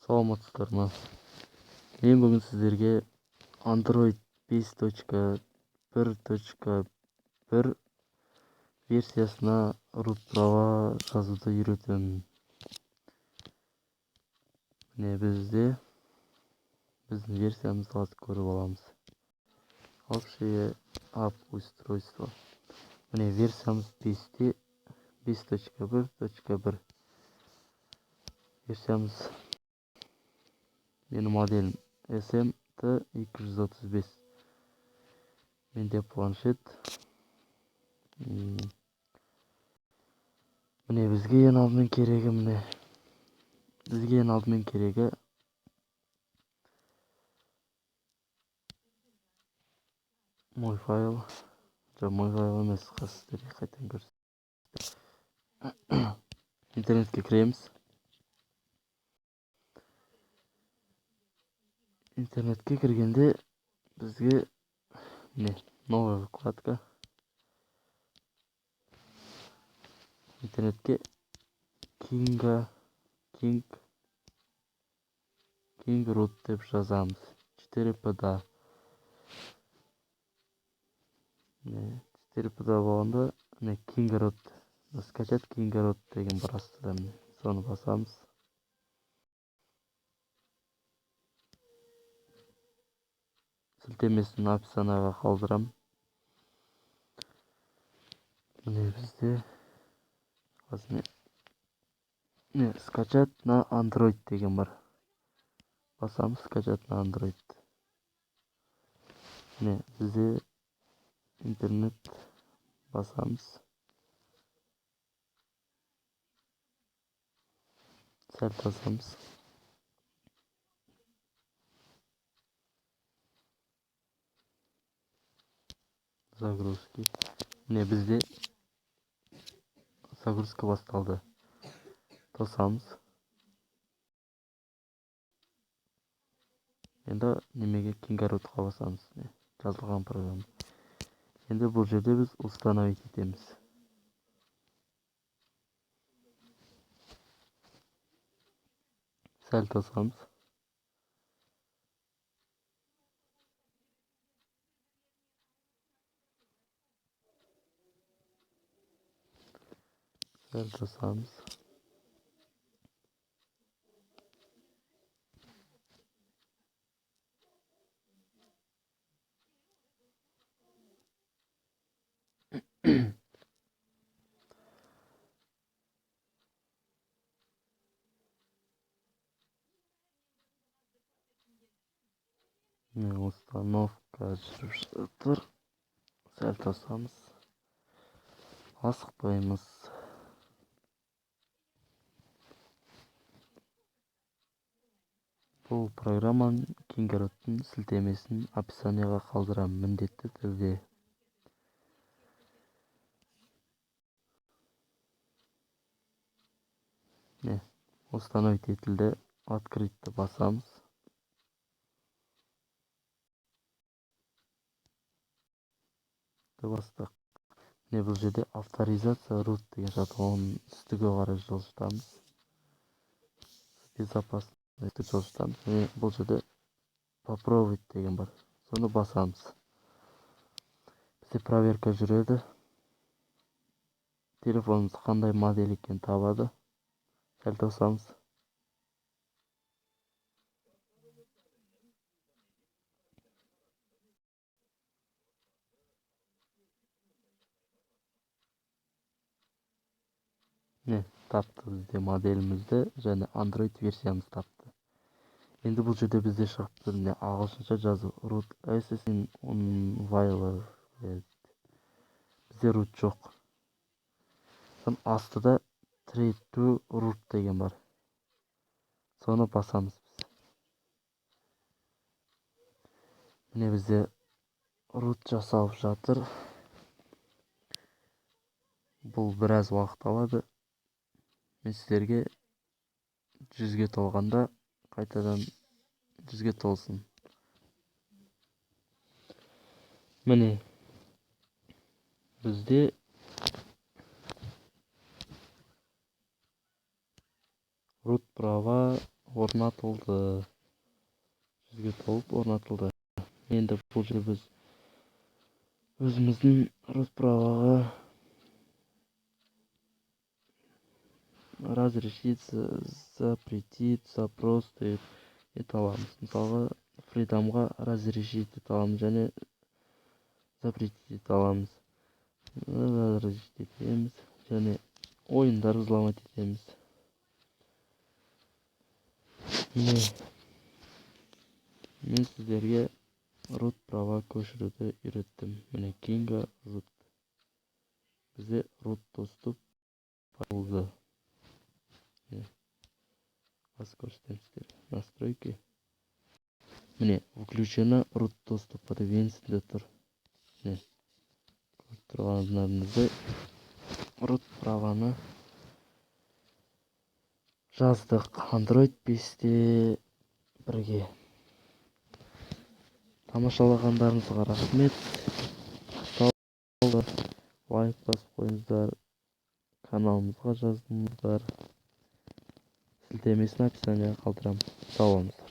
Саламатсыздар ма? Мен бүгін сіздерге Android 5.1.1 версиясына root права жазуды үйретемін. Міне біздің версиямызды қазір көріп аламыз. Общее устройство. Міне версиямыз 5.1.1. Версиямыз менің моделім SMT235. Менде планшет. Міне бізге ең алдымен керегі мой файл емес, сіздерге қайтадан көрсетейін. Интернетке кіреміз. Интернетке кіргенде бізге міне новая вкладка. Интернетке King root деп жазамыз. 4pda. 4pda болғанда міне King root. Скачать King root деген бар астында. Соны басамыз. Сілтемесін описанияға қалдырам. Міне бізде скачать на Android деген бар. Басамыз скачать на Android. Міне бізде интернет басамыз. Сәл басамыз. Загрузки. Міне бізде загрузка басталды. Тосамыз. Енді немеге King rootқа басамыз. Жазылған программа. Енді бұл жерде біз установить етеміз. Сәл тосамыз. Сәл тосамыз. Установка жүріп жатыр. Сәл тосамыз. Асықпаймыз. Бұл программаның King roottың сілтемесін описанияға қалдырам, міндетті түрде. Установить етілді. Открытті басамыз. Бастық. Міне бұл жерде авторизация root деген жатыр. Оның үстіге қарай жылжытамыз. Безопасность жылжытамыз. Міне бұл жерде попробовать деген бар. Соны басамыз. Бізде проверка жүреді. Телефонымыз қандай модель екен табады. Сәл тосамыз. Тапты бізде моделімізді және Android версиямыз тапты. Енді бұл жерде бізде шығып тұр, ағылшынша жазу root accessing unavailable. Бізде root жоқ. Астыда try to root деген бар. Соны басамыз біз. Міне бізде root жасалып жатыр. Бұл біраз уақыт алады. Мен сіздерге 100-ге толғанда қайтадан 100-ге толсын. Міне бізде root права орнатылды. Жүзге толып орнатылды. Енді бұл жерде біз өзіміздің root правоға разрешить, запретить, запрос деп ете аламыз. Мысалға, freedomға разрешить ете аламыз және запретить ете аламыз. Разрешить етеміз және ойындар взломать етеміз. Мен сіздерге root права көшіруді үйреттім. Міне кейінгі root. Бізде root доступ болды. Аз көрсетемін сіздерге. Настройки. Міне, включено root доступа деп енісінде тұр. Міне, көріп тұрғандарыңызды root праваны жаздық. Android 5-те бірге. Тамашалағандарыңызға рахмет. Лайк басып қойыңыздар. Каналымызға жазылыңыздар. Сілтемесін описанияға қалдырамын. Сау болыңыздар.